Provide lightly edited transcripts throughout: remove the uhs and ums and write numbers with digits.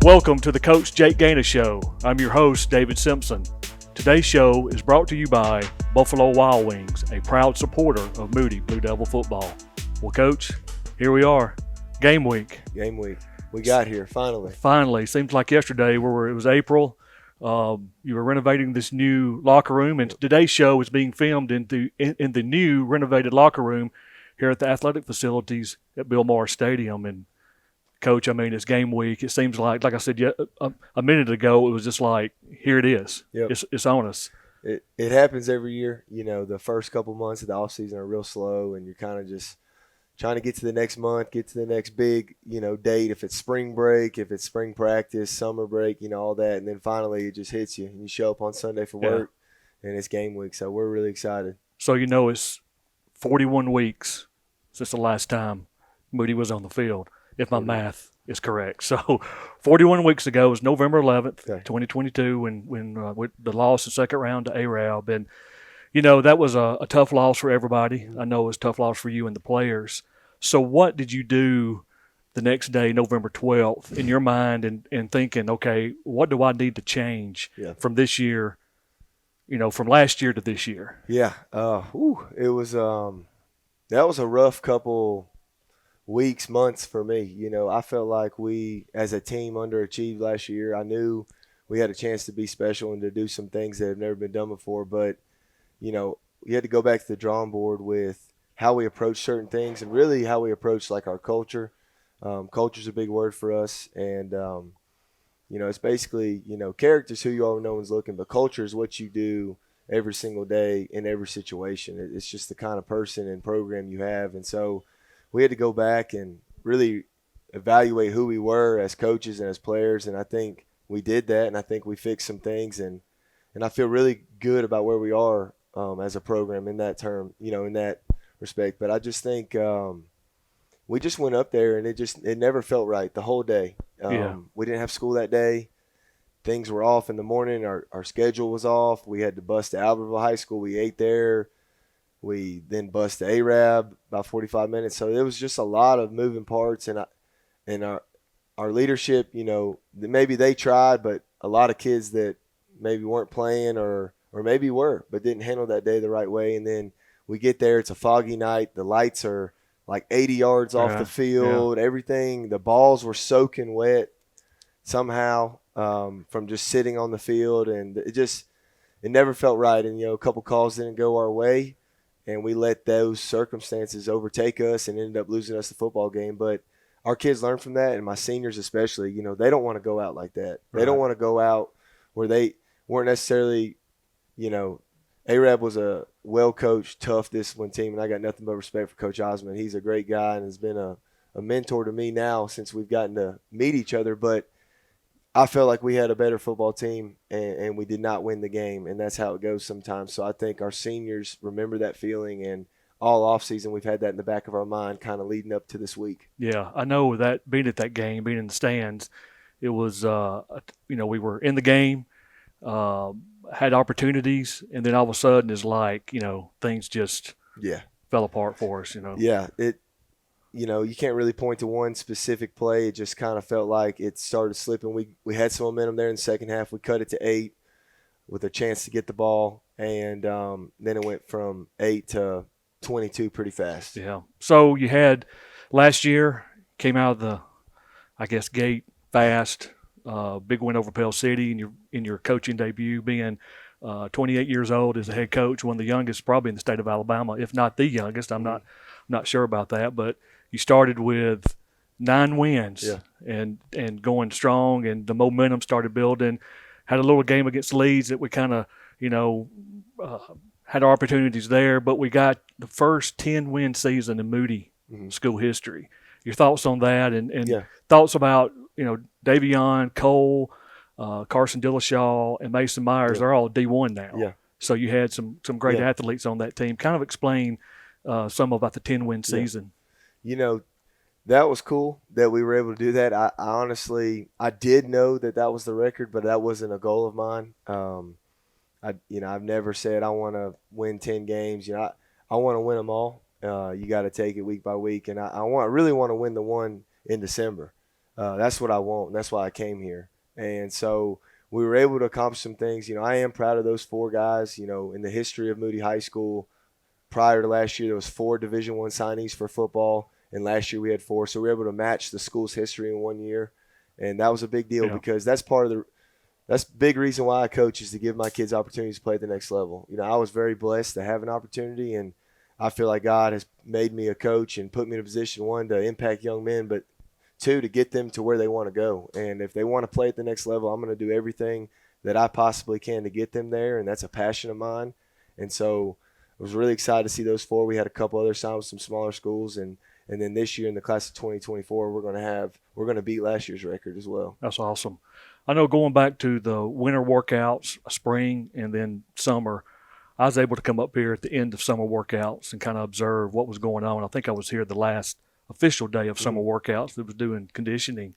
Welcome to the Coach Jake Ganus Show. I'm your host, David Simpson. Today's show is brought to you by Buffalo Wild Wings, a proud supporter of Moody Blue Devil football. Well, Coach, here we are. Game week. Game week. We got here, finally. Finally. Seems like yesterday, it was April. You were renovating this new locker room, and today's show is being filmed in the new renovated locker room here at the athletic facilities at Bill Morris Stadium. And Coach, I mean, it's game week. It seems like I said a minute ago, it was just like, here it is. Yep. It's on us. It happens every year. You know, the first couple months of the offseason are real slow, and you're kind of just trying to get to the next month, get to the next big, date. If it's spring break, if it's spring practice, summer break, all that. And then finally it just hits you, and you show up on Sunday for work, and it's game week. So we're really excited. So, it's 41 weeks since the last time Moody was on the field, if my math is correct. So 41 weeks ago was November 11th, 2022, when with the loss in the second round to Arab. And, that was a tough loss for everybody. I know it was a tough loss for you and the players. So what did you do the next day, November 12th, in your mind and thinking, okay, what do I need to change from this year, from last year to this year? Yeah. It was that was a rough couple weeks, months for me. I felt like we as a team underachieved last year. I knew we had a chance to be special and to do some things that have never been done before, but we had to go back to the drawing board with how we approach certain things and really how we approach like our culture. Culture's a big word for us, and it's basically character's who you are when no one's looking, but culture is what you do every single day in every situation. It's just the kind of person and program you have, and so we had to go back and really evaluate who we were as coaches and as players, and I think we did that, and I think we fixed some things, and I feel really good about where we are as a program in that term, in that respect. But I just think we just went up there, and it never felt right the whole day. We didn't have school that day. Things were off in the morning. Our schedule was off. We had to bus to Albertville High School. We ate there. We then bus to Arab about 45 minutes. So it was just a lot of moving parts, and our leadership, maybe they tried, but a lot of kids that maybe weren't playing or maybe were, but didn't handle that day the right way. And then we get there, it's a foggy night. The lights are like 80 yards off the field. Everything, the balls were soaking wet somehow from just sitting on the field, and it never felt right. And a couple calls didn't go our way, and we let those circumstances overtake us and ended up losing us the football game. But our kids learn from that, and my seniors especially. They don't want to go out like that. They don't want to go out where they weren't necessarily, Arab was a well-coached, tough, disciplined team, and I got nothing but respect for Coach Osmond. He's a great guy and has been a mentor to me now since we've gotten to meet each other. But I felt like we had a better football team, and we did not win the game, and that's how it goes sometimes. So I think our seniors remember that feeling, and all offseason we've had that in the back of our mind kind of leading up to this week. Yeah, I know that being at that game, being in the stands, it was, we were in the game, had opportunities, and then all of a sudden it's like, things just fell apart for us, Yeah, you can't really point to one specific play. It just kind of felt like it started slipping. We had some momentum there in the second half. We cut it to 8 with a chance to get the ball, and then it went from 8 to 22 pretty fast. Yeah. So you had last year, came out of the, gate fast, big win over Pell City in your coaching debut, being 28 years old as a head coach, one of the youngest probably in the state of Alabama, if not the youngest. I'm not sure about that, but you started with 9 wins and going strong, and the momentum started building. Had a little game against Leeds that we kind of, had our opportunities there, but we got the first 10-win season in Moody school history. Your thoughts on that, and thoughts about, Davion, Cole, Carson Dillashaw, and Mason Myers. They're all D1 now. Yeah. So you had some great athletes on that team. Kind of explain some about the 10-win season. That was cool that we were able to do that. I honestly did know that was the record, but that wasn't a goal of mine. I've never said I want to win 10 games. I want to win them all. You got to take it week by week, and I really want to win the one in December. That's what I want. And that's why I came here. And so we were able to accomplish some things. I am proud of those 4 guys. In the history of Moody High School, prior to last year, there was 4 Division I signees for football, and last year we had 4. So we were able to match the school's history in 1 year, and that was a big deal because that's that's a big reason why I coach, is to give my kids opportunities to play at the next level. I was very blessed to have an opportunity, and I feel like God has made me a coach and put me in a position, 1, to impact young men, but 2, to get them to where they want to go. And if they want to play at the next level, I'm going to do everything that I possibly can to get them there, and that's a passion of mine. And so I was really excited to see those 4. We had a couple other signs with some smaller schools, and then this year in the class of 2024, we're going to beat last year's record as well. That's awesome. I know going back to the winter workouts, spring, and then summer, I was able to come up here at the end of summer workouts and kind of observe what was going on. I think I was here the last official day of summer workouts that was doing conditioning.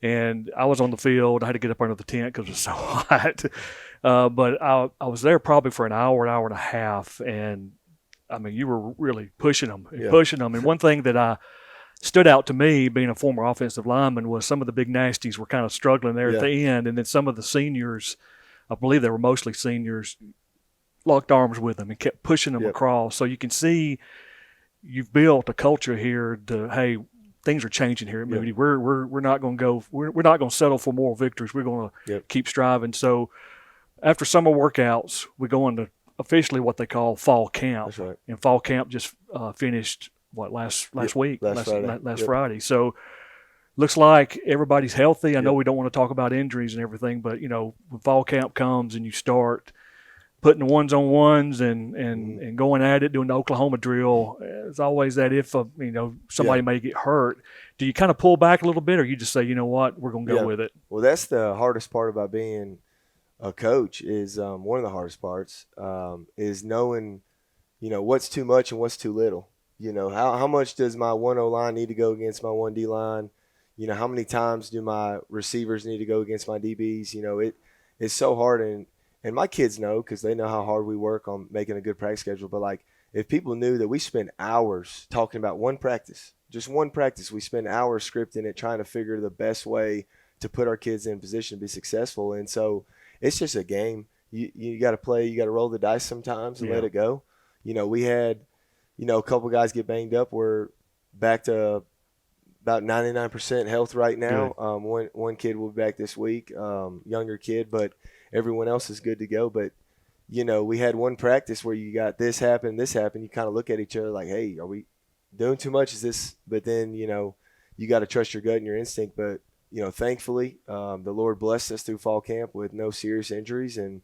And I was on the field. I had to get up under the tent because it was so hot. But I was there probably for an hour and a half. And, I mean, you were really pushing them. And one thing that stood out to me, being a former offensive lineman, was some of the big nasties were kind of struggling there at the end. And then some of the seniors, I believe they were mostly seniors, locked arms with them and kept pushing them across. So you can see you've built a culture here to, hey, things are changing here at Moody. We're not going to go. We're not going to settle for moral victories. We're going to keep striving. So after summer workouts, we go into officially what they call fall camp. That's right. And fall camp just finished last week, last Friday. So looks like everybody's healthy. I know we don't want to talk about injuries and everything, but when fall camp comes and you start putting ones on ones and going at it, doing the Oklahoma drill, there's always that if somebody may get hurt. Do you kind of pull back a little bit, or you just say, you know what, we're going to go with it? Well, that's the hardest part about being a coach. Is one of the hardest parts is knowing, what's too much and what's too little. How much does my 1-0 line need to go against my 1D line? How many times do my receivers need to go against my DBs? It's so hard, and my kids know, because they know how hard we work on making a good practice schedule. But, if people knew that we spend hours talking about one practice, just one practice, we spend hours scripting it, trying to figure the best way to put our kids in position to be successful. And so it's just a game. You got to play. You got to roll the dice sometimes and let it go. We had, a couple guys get banged up. We're back to about 99% health right now. One kid will be back this week, younger kid, but everyone else is good to go. But, we had one practice where you got this happen. You kind of look at each other like, hey, are we doing too much? Is this? But then, you got to trust your gut and your instinct. But, thankfully, the Lord blessed us through fall camp with no serious injuries. And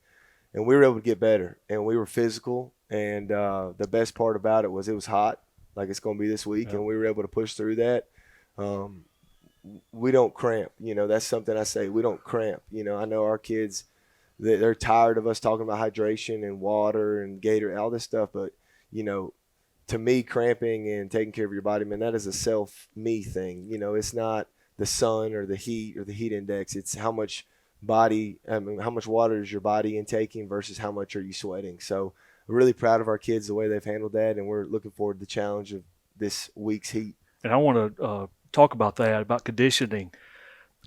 we were able to get better. And we were physical. And the best part about it was hot, like it's going to be this week. And we were able to push through that. We don't cramp. That's something I say. We don't cramp. I know our kids, they're tired of us talking about hydration and water and Gator, all this stuff. But, to me, cramping and taking care of your body, man, that is a self-me thing. It's not the sun or the heat index. It's how much water is your body intaking versus how much are you sweating. So I'm really proud of our kids, the way they've handled that, and we're looking forward to the challenge of this week's heat. And I want to talk about that, about conditioning.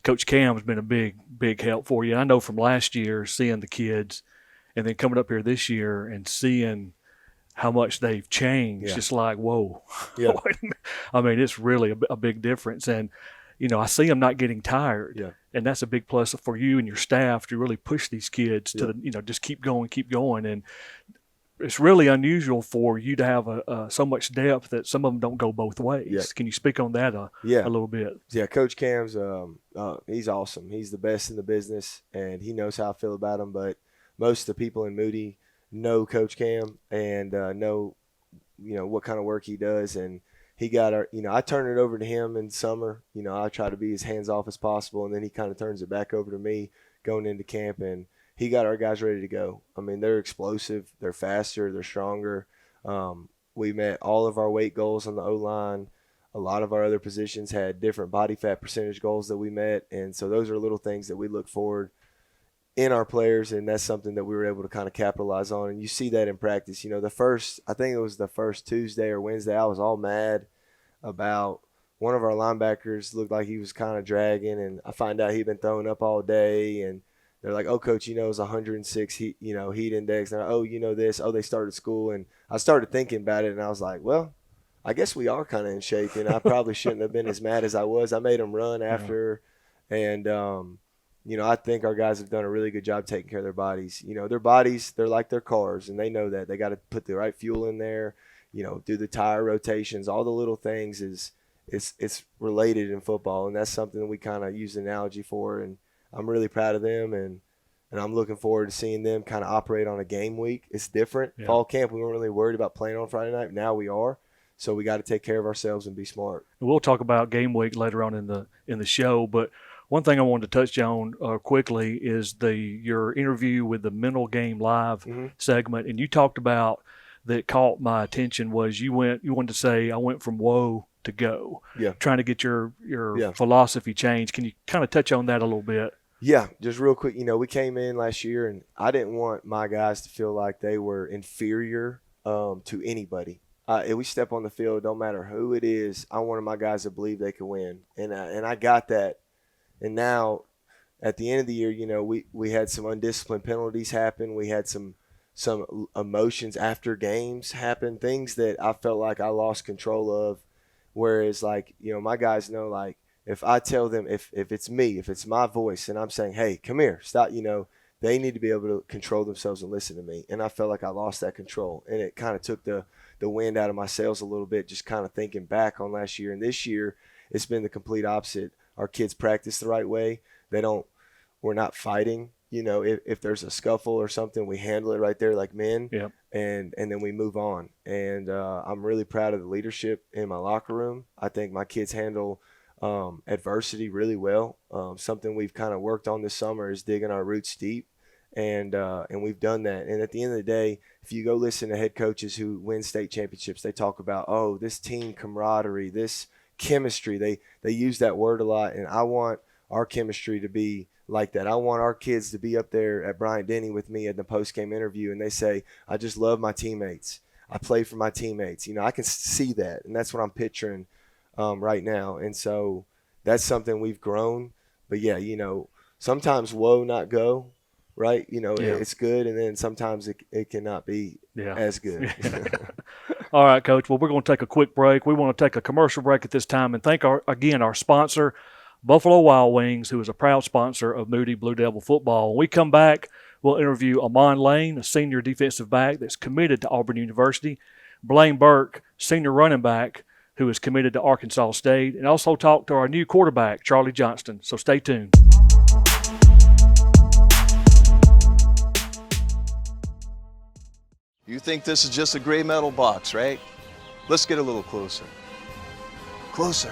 Coach Cam has been a big help for you. And I know from last year, seeing the kids and then coming up here this year and seeing how much they've changed, it's like, whoa. Yeah. I mean, it's really a big difference. And, I see them not getting tired. Yeah. And that's a big plus for you and your staff to really push these kids to, just keep going. And it's really unusual for you to have so much depth that some of them don't go both ways. Yeah. Can you speak on that a little bit? Yeah, Coach Cam's he's awesome. He's the best in the business, and he knows how I feel about him. But most of the people in Moody know Coach Cam and know what kind of work he does. And he got I turn it over to him in summer. I try to be as hands off as possible, and then he kind of turns it back over to me going into camp. And he got our guys ready to go. I mean, they're explosive, they're faster, they're stronger. We met all of our weight goals on the O-line. A lot of our other positions had different body fat percentage goals that we met. And so those are little things that we look forward in our players, and that's something that we were able to kind of capitalize on. And you see that in practice. I think it was the first Tuesday or Wednesday, I was all mad about one of our linebackers looked like he was kind of dragging, and I find out he'd been throwing up all day, and they're like, "Oh, coach, it's 106 heat, heat index." And oh, this. Oh, they started school, and I started thinking about it, and I was like, well, I guess we are kind of in shape, and I probably shouldn't have been as mad as I was. I made them run after, and I think our guys have done a really good job taking care of their bodies. Their bodies, they're like their cars, and they know that. They got to put the right fuel in there, do the tire rotations, all the little things it's related in football, and that's something that we kind of use the analogy for, and I'm really proud of them, and I'm looking forward to seeing them kind of operate on a game week. It's different. Yeah. Fall camp, we weren't really worried about playing on Friday night. Now we are. So we got to take care of ourselves and be smart. We'll talk about game week later on in the show, but one thing I wanted to touch on quickly is your interview with the Mental Game Live segment, and you talked about that caught my attention was you wanted to say I went from woe to go, trying to get your philosophy changed. Can you kind of touch on that a little bit? Yeah, just real quick. We came in last year, and I didn't want my guys to feel like they were inferior to anybody. If we step on the field, don't matter who it is, I wanted my guys to believe they could win, and I got that. And now, at the end of the year, we had some undisciplined penalties happen. We had some emotions after games happen, things that I felt like I lost control of. Whereas, my guys know, if I tell them, if it's me, if it's my voice, and I'm saying, hey, come here, stop, they need to be able to control themselves and listen to me. And I felt like I lost that control, and it kind of took the wind out of my sails a little bit, just kind of thinking back on last year. And this year, it's been the complete opposite. Our kids practice the right way. We're not fighting. If there's a scuffle or something, we handle it right there like men, and then we move on. And I'm really proud of the leadership in my locker room. I think my kids handle adversity really well. Something we've kind of worked on this summer is digging our roots deep, and we've done that. And at the end of the day, if you go listen to head coaches who win state championships, they talk about, this team camaraderie, this chemistry. They use that word a lot, and I want our chemistry to be like that. I want our kids to be up there at Bryant-Denny with me at the post-game interview, and they say, I just love my teammates. I play for my teammates. I can see that, and that's what I'm picturing right now. And so that's something we've grown. But, sometimes woe not go, right? It's good, and then sometimes it cannot be as good. All right, Coach. Well, we're going to take a quick break. We want to take a commercial break at this time and thank our sponsor, Buffalo Wild Wings, who is a proud sponsor of Moody Blue Devil football. When we come back, we'll interview Amman Lane, a senior defensive back that's committed to Auburn University, Blaine Burke, senior running back, who is committed to Arkansas State, and also talk to our new quarterback, Charlie Johnston. So stay tuned. You think this is just a gray metal box, right? Let's get a little closer. Closer.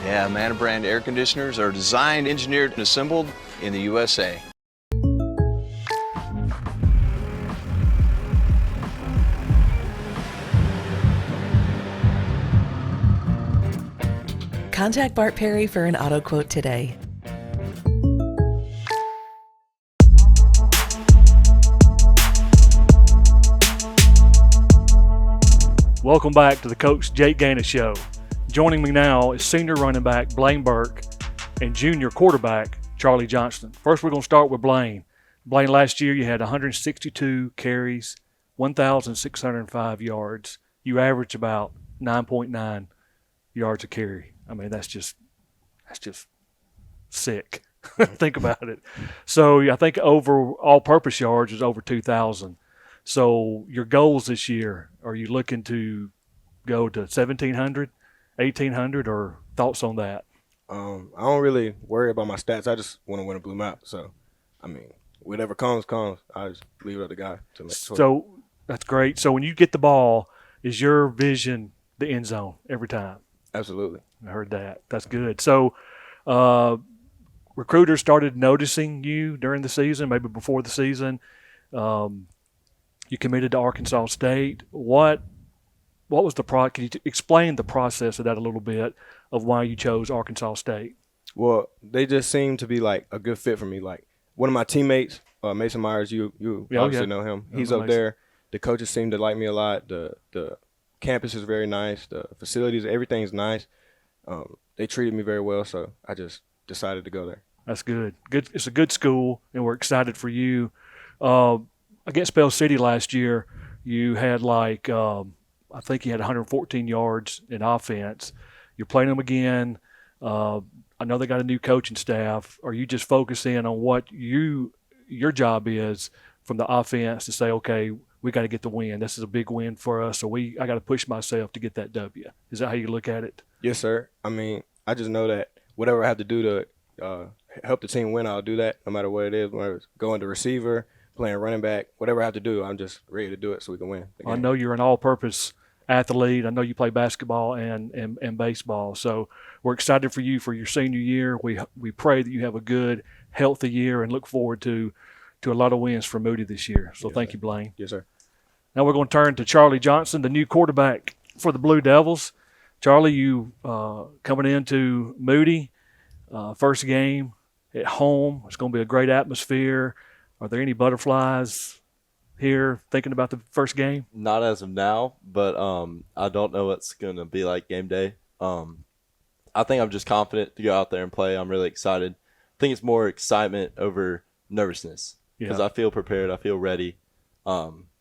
Yeah, Amman brand air conditioners are designed, engineered, and assembled in the USA. Contact Bart Perry for an auto quote today. Welcome back to the Coach Jake Ganus Show. Joining me now is senior running back Blaine Burke and junior quarterback Charlie Johnston. First, we're going to start with Blaine. Blaine, last year you had 162 carries, 1,605 yards. You averaged about 9.9 yards a carry. I mean, that's just sick. Think about it. So I think over all-purpose yards is over 2,000. So your goals this year, are you looking to go to 1,700, 1,800, or thoughts on that? I don't really worry about my stats. I just want to win a blue map. So, I mean, whatever comes. I just leave it up to God to make sure. So that's great. So when you get the ball, is your vision the end zone every time? Absolutely. I heard that. That's good. So recruiters started noticing you during the season, maybe before the season. You committed to Arkansas State. What was the can you explain the process of that a little bit, of why you chose Arkansas State? Well, they just seemed to be like a good fit for me. Like one of my teammates, Mason Myers, you obviously know him. He's up there. The coaches seem to like me a lot. The campus is very nice. The facilities, everything's nice. They treated me very well, so I just decided to go there. That's good. Good. It's a good school, and we're excited for you. Against Bell City last year, you had I think you had 114 yards in offense. You're playing them again. I know they got a new coaching staff. Are you just focusing on what your job is from the offense to say, okay, we got to get the win. This is a big win for us, so I got to push myself to get that W. Is that how you look at it? Yes, sir. I mean, I just know that whatever I have to do to help the team win, I'll do that no matter what it is, whether it's going to receiver, playing running back, whatever I have to do, I'm just ready to do it so we can win the game. I know you're an all-purpose athlete. I know you play basketball and baseball. So we're excited for you for your senior year. We pray that you have a good, healthy year and look forward to a lot of wins for Moody this year. So thank you, Blaine. Yes, sir. Now we're going to turn to Charlie Johnson, the new quarterback for the Blue Devils. Charlie, you coming into Moody, first game at home. It's going to be a great atmosphere. Are there any butterflies here thinking about the first game? Not as of now, but I don't know what's going to be like game day. I think I'm just confident to go out there and play. I'm really excited. I think it's more excitement over nervousness because I feel prepared. I feel ready.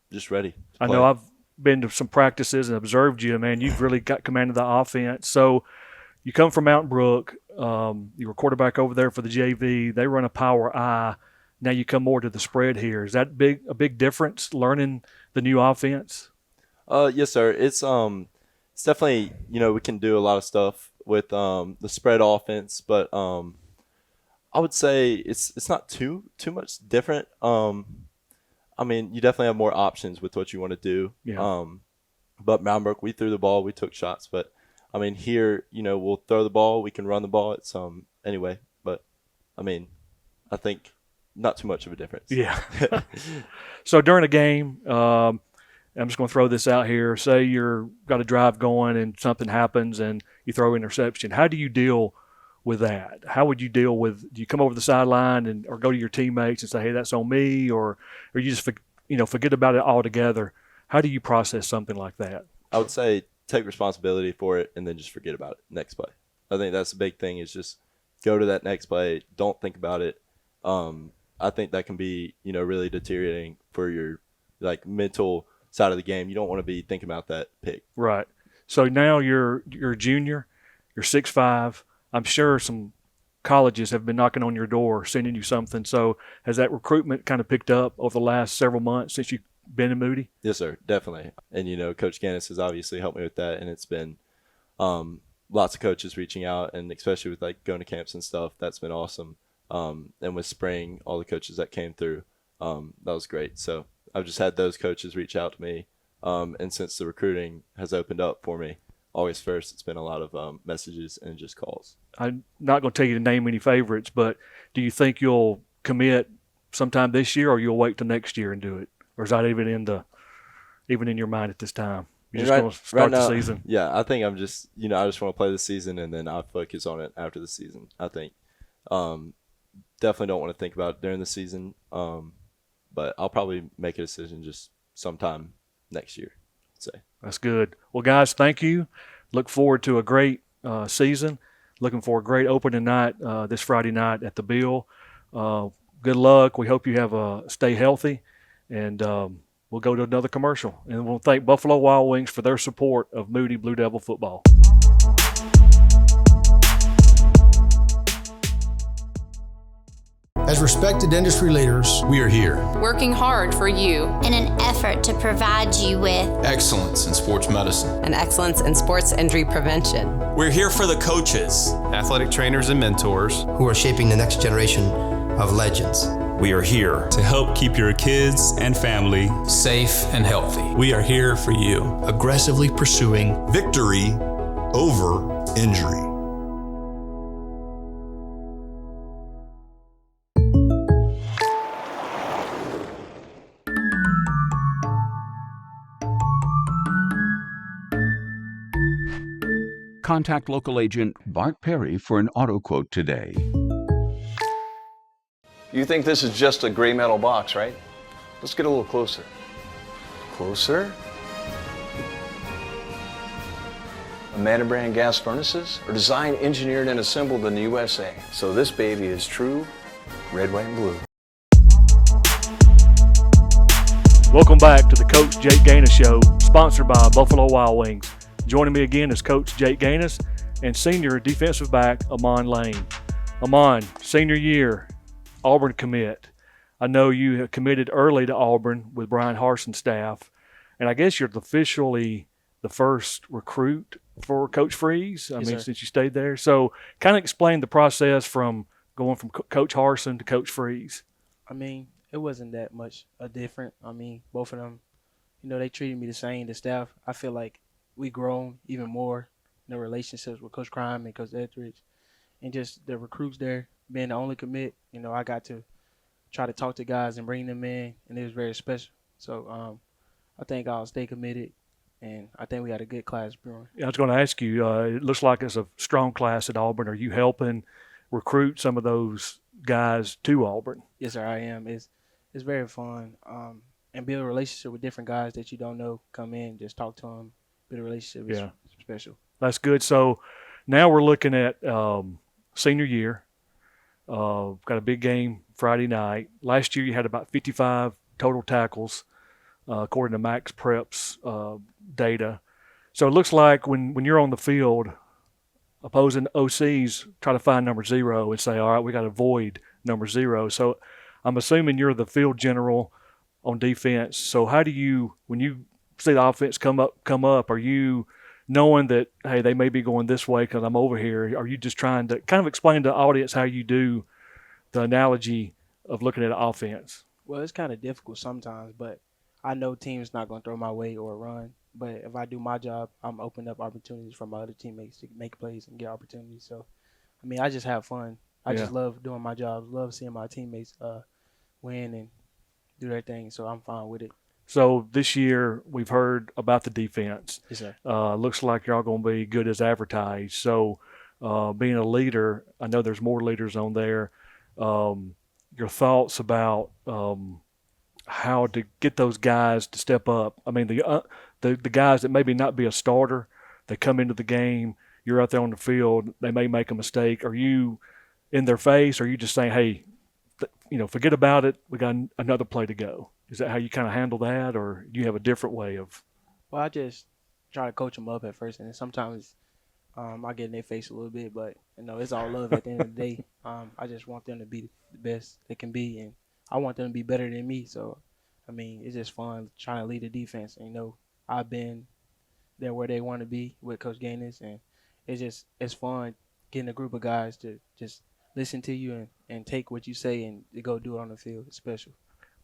Just ready to I play. know I've been to some practices and observed you, man. You've really got command of the offense. So you come from Mountain Brook. You were quarterback over there for the JV. They run a power I. Now you come more to the spread here. Is that a big difference learning the new offense? Yes, sir. It's definitely, we can do a lot of stuff with the spread offense, but I would say it's not too much different. I mean, you definitely have more options with what you want to do. Yeah. But Mountain Brook, we threw the ball, we took shots, but I mean here, we'll throw the ball, we can run the ball. It's anyway, but I mean, I think not too much of a difference. Yeah. So during a game, I'm just going to throw this out here. Say you're got a drive going and something happens and you throw an interception. How do you deal with that? How would you deal with? Do you come over the sideline or go to your teammates and say, "Hey, that's on me," or you just forget about it altogether? How do you process something like that? I would say take responsibility for it and then just forget about it. Next play. I think that's the big thing is just go to that next play. Don't think about it. I think that can be, really deteriorating for your mental side of the game. You don't want to be thinking about that pick. Right. So now you're a junior, you're 6'5". I'm sure some colleges have been knocking on your door, sending you something. So has that recruitment kind of picked up over the last several months since you've been in Moody? Yes, sir, definitely. And, Coach Ganus has obviously helped me with that, and it's been lots of coaches reaching out, and especially with going to camps and stuff, that's been awesome. And with spring, all the coaches that came through, that was great. So I've just had those coaches reach out to me. And since the recruiting has opened up for me, August 1st, it's been a lot of messages and just calls. I'm not going to tell you to name any favorites, but do you think you'll commit sometime this year or you'll wait till next year and do it? Or is that even in your mind at this time? You're just going to start the season? Yeah, I think I'm just, I just want to play the season and then I'll focus on it after the season. I think definitely don't want to think about it during the season, but I'll probably make a decision just sometime next year, I'd say. That's good. Well, guys, thank you. Look forward to a great season. Looking for a great opening night this Friday night at the Bill. Good luck. We hope you stay healthy, and we'll go to another commercial. And we'll thank Buffalo Wild Wings for their support of Moody Blue Devil football. As respected industry leaders, we are here, working hard for you in an effort to provide you with excellence in sports medicine and excellence in sports injury prevention. We're here for the coaches, athletic trainers and mentors who are shaping the next generation of legends. We are here to help keep your kids and family safe and healthy. We are here for you, aggressively pursuing victory over injury. Contact local agent Bart Perry for an auto quote today. You think this is just a gray metal box, right? Let's get a little closer. Closer. Amman brand gas furnaces are designed, engineered, and assembled in the USA. So this baby is true red, white, and blue. Welcome back to the Coach Jake Ganus Show, sponsored by Buffalo Wild Wings. Joining me again is Coach Jake Ganus and senior defensive back Amman Lane. Amman, senior year, Auburn commit. I know you have committed early to Auburn with Brian Harson's staff, and I guess you're officially the first recruit for Coach Freeze. I mean, since you stayed there. So kind of explain the process from going from Coach Harson to Coach Freeze. I mean, it wasn't that much different. I mean, both of them, they treated me the same, the staff. I feel like we grown even more in the relationships with Coach Crime and Coach Etheridge, and just the recruits there being the only commit. I got to try to talk to guys and bring them in, and it was very special. So I think I'll stay committed, and I think we had a good class brewing. Yeah, I was going to ask you, it looks like it's a strong class at Auburn. Are you helping recruit some of those guys to Auburn? Yes, sir, I am. It's very fun, and build a relationship with different guys that you don't know. Come in, just talk to them, build a relationship. It's special. That's good. So now we're looking at senior year. Got a big game Friday night. Last year you had about 55 total tackles, according to Max Prep's data. So it looks like when you're on the field, opposing OCs try to find number 0 and say, all right, we got to avoid number 0. So I'm assuming you're the field general on defense. So how do you, when you see the offense come up, are you knowing that, hey, they may be going this way because I'm over here? Are you just trying to kind of explain to the audience how you do the analogy of looking at an offense? Well, it's kind of difficult sometimes, but I know teams not going to throw my way or run. But if I do my job, I'm opening up opportunities for my other teammates to make plays and get opportunities. So, I mean, I just have fun. I just love doing my job, love seeing my teammates win and do their thing. So I'm fine with it. So this year we've heard about the defense. Yes, sir. Looks like y'all going to be good as advertised. So being a leader, I know there's more leaders on there. Your thoughts about how to get those guys to step up. I mean, the guys that maybe not be a starter, they come into the game, you're out there on the field, they may make a mistake. Are you in their face? Or are you just saying, hey, forget about it, we got another play to go? Is that how you kind of handle that, or do you have a different way of? Well, I just try to coach them up at first, and then sometimes I get in their face a little bit, but it's all love at the end of the day. I just want them to be the best they can be, and I want them to be better than me. So, I mean, it's just fun trying to lead the defense. And, I've been there where they want to be with Coach Ganus, and it's fun getting a group of guys to just listen to you and take what you say and to go do it on the field. It's special.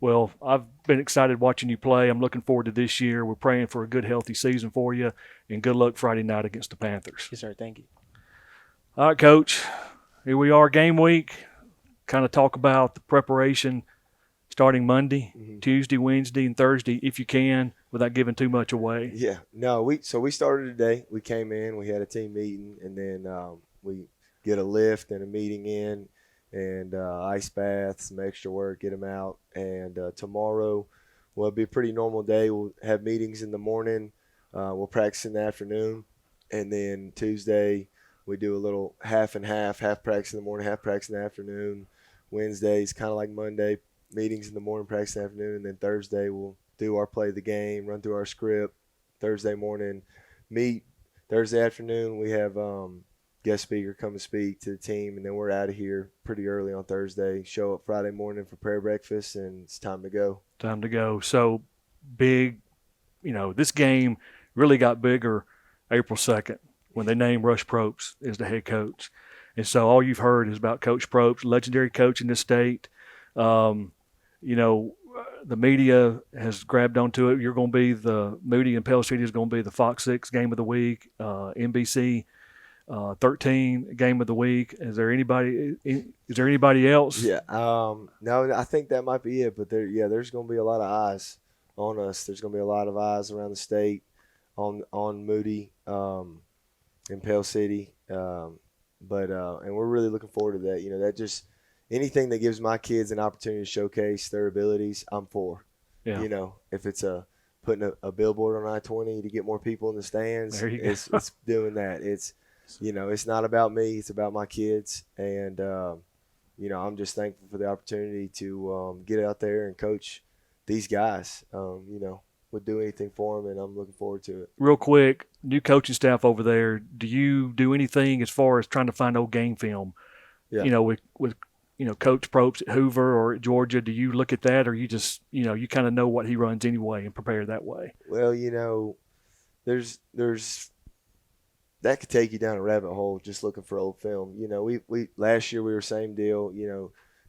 Well, I've been excited watching you play. I'm looking forward to this year. We're praying for a good, healthy season for you, and good luck Friday night against the Panthers. Yes, sir. Thank you. All right, Coach. Here we are, game week. Kind of talk about the preparation starting Monday, Tuesday, Wednesday, and Thursday, if you can, without giving too much away. Yeah. No, we started today. We came in, we had a team meeting, and then we get a lift and a meeting in, and ice baths, some extra work, get them out. And tomorrow will be a pretty normal day. We'll have meetings in the morning. We'll practice in the afternoon. And then Tuesday we do a little half and half practice in the morning, half practice in the afternoon. Wednesday's kind of like Monday, meetings in the morning, practice in the afternoon. And then Thursday we'll do our play of the game, run through our script. Thursday morning, meet. Thursday afternoon we have guest speaker come and speak to the team, and then we're out of here pretty early on Thursday. Show up Friday morning for prayer breakfast, and it's time to go. Time to go. So big, this game really got bigger April 2nd when they named Rush Probst as the head coach. And so all you've heard is about Coach Probst, legendary coach in this state. The media has grabbed onto it. You're going to be the Moody and Pell City is going to be the Fox 6 game of the week, NBC 13 game of the week. Is there anybody else? Yeah. No, I think that might be it. But there's going to be a lot of eyes on us. There's going to be a lot of eyes around the state on Moody and Pell City. And we're really looking forward to that. That just anything that gives my kids an opportunity to showcase their abilities, I'm for. Yeah. If it's a putting a billboard on I-20 to get more people in the stands. There you go. It's doing that. It's, it's not about me. It's about my kids. And, I'm just thankful for the opportunity to get out there and coach these guys. Would do anything for them, and I'm looking forward to it. Real quick, new coaching staff over there, do you do anything as far as trying to find old game film? Yeah. With Coach Probst at Hoover or at Georgia, do you look at that, or you just, you kind of know what he runs anyway and prepare that way? Well, there's that could take you down a rabbit hole just looking for old film. We last year we were same deal.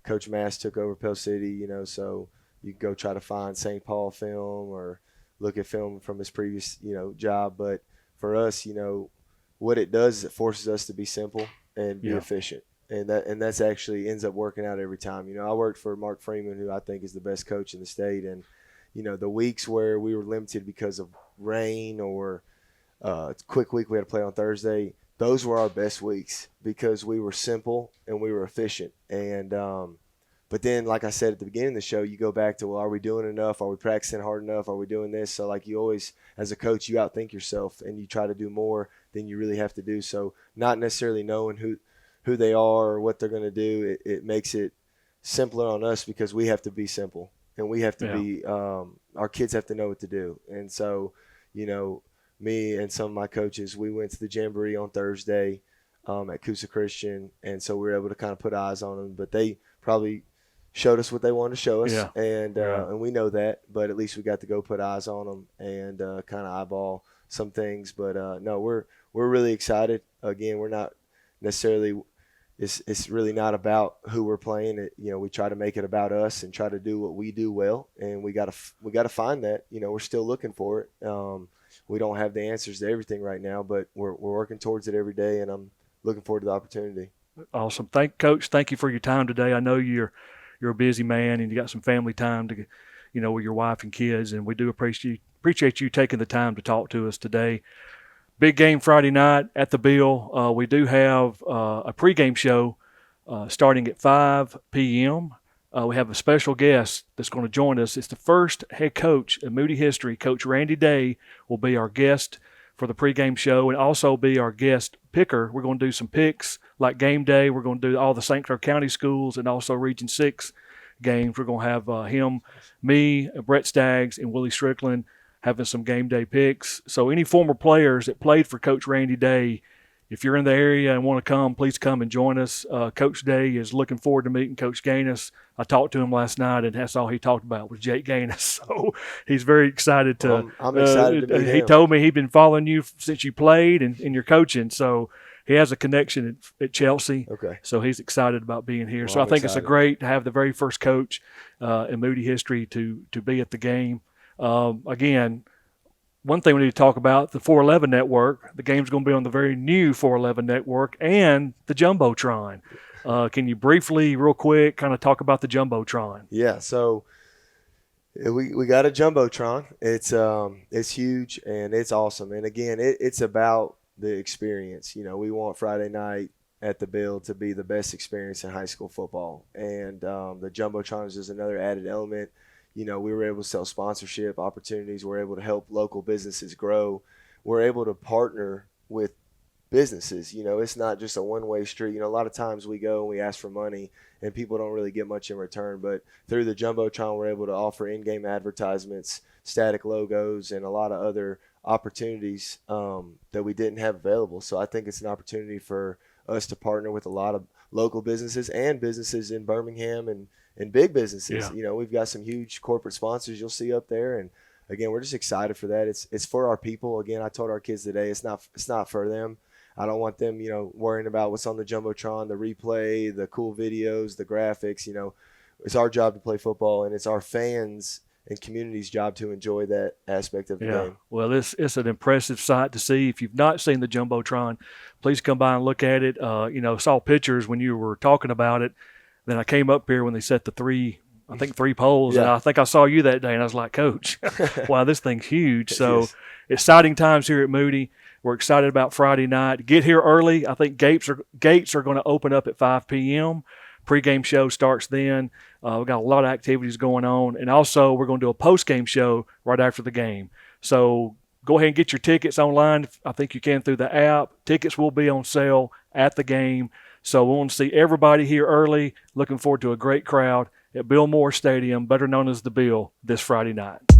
Coach Mass took over Pell City. So you can go try to find St. Paul film or look at film from his previous job. But for us, what it does is it forces us to be simple and be efficient. And that's actually ends up working out every time. I worked for Mark Freeman, who I think is the best coach in the state. And, the weeks where we were limited because of rain or it's a quick week, we had to play on Thursday, those were our best weeks because we were simple and we were efficient. And but then, like I said at the beginning of the show, you go back to, well, are we doing enough? Are we practicing hard enough? Are we doing this? So, like, you always, as a coach, you outthink yourself and you try to do more than you really have to do. So not necessarily knowing who they are or what they're going to do, it makes it simpler on us because we have to be simple and we have to be our kids have to know what to do. And so, me and some of my coaches, we went to the Jamboree on Thursday at Coosa Christian, and so we were able to kind of put eyes on them. But they probably showed us what they wanted to show us, and we know that. But at least we got to go put eyes on them and kind of eyeball some things. But no, we're really excited. Again, we're not necessarily. It's really not about who we're playing. We try to make it about us and try to do what we do well, and we got to find that. We're still looking for it. We don't have the answers to everything right now, but we're working towards it every day, and I'm looking forward to the opportunity. Awesome. Coach, thank you for your time today. I know you're a busy man and you got some family time to, with your wife and kids, and we do appreciate you taking the time to talk to us today. Big game Friday night at the Bill. We do have a pregame show starting at 5 p.m. We have a special guest that's going to join us. It's the first head coach in Moody history. Coach Randy Day will be our guest for the pregame show and also be our guest picker. We're going to do some picks like game day. We're going to do all the St. Clair County schools and also Region 6 games. We're going to have him, me, Brett Staggs, and Willie Strickland having some game day picks. So any former players that played for Coach Randy Day, if you're in the area and want to come, please come and join us. Coach Day is looking forward to meeting Coach Ganus. I talked to him last night, and that's all he talked about was Jake Ganus. So he's very excited to. I'm excited to meet him. He told me he'd been following you since you played and your coaching. So he has a connection at Chelsea. Okay. So he's excited about being here. Well, so I think excited. it's great to have the very first coach in Moody history to be at the game. Again, one thing we need to talk about, the 411 network. The game's going to be on the very new 411 network and the Jumbotron. Can you briefly, real quick, kind of talk about the Jumbotron? Yeah, so we got a Jumbotron. It's huge and it's awesome. And again, it's about the experience. We want Friday night at the Bill to be the best experience in high school football. And the Jumbotron is just another added element. We were able to sell sponsorship opportunities. We're able to help local businesses grow. We're able to partner with businesses. It's not just a one-way street. A lot of times we go and we ask for money and people don't really get much in return. But through the Jumbotron, we're able to offer in-game advertisements, static logos, and a lot of other opportunities that we didn't have available. So I think it's an opportunity for us to partner with a lot of local businesses and businesses in Birmingham and big businesses. Yeah. We've got some huge corporate sponsors you'll see up there, and again, we're just excited for that. It's for our people. Again, I told our kids today, it's not for them. I don't want them, worrying about what's on the Jumbotron, the replay, the cool videos, the graphics. It's our job to play football, and it's our fans and community's job to enjoy that aspect of the game. Well, it's an impressive sight to see. If you've not seen the Jumbotron, please come by and look at it. Saw pictures when you were talking about it. Then I came up here when they set the three poles, and I think I saw you that day, and I was like, Coach, wow, this thing's huge. So exciting times here at Moody. We're excited about Friday night. Get here early. I think gates are going to open up at 5 p.m. Pre-game show starts then. We've got a lot of activities going on. And also we're going to do a post-game show right after the game. So go ahead and get your tickets online. I think you can through the app. Tickets will be on sale at the game. So we want to see everybody here early. Looking forward to a great crowd at Bill Moore Stadium, better known as the Bill, this Friday night.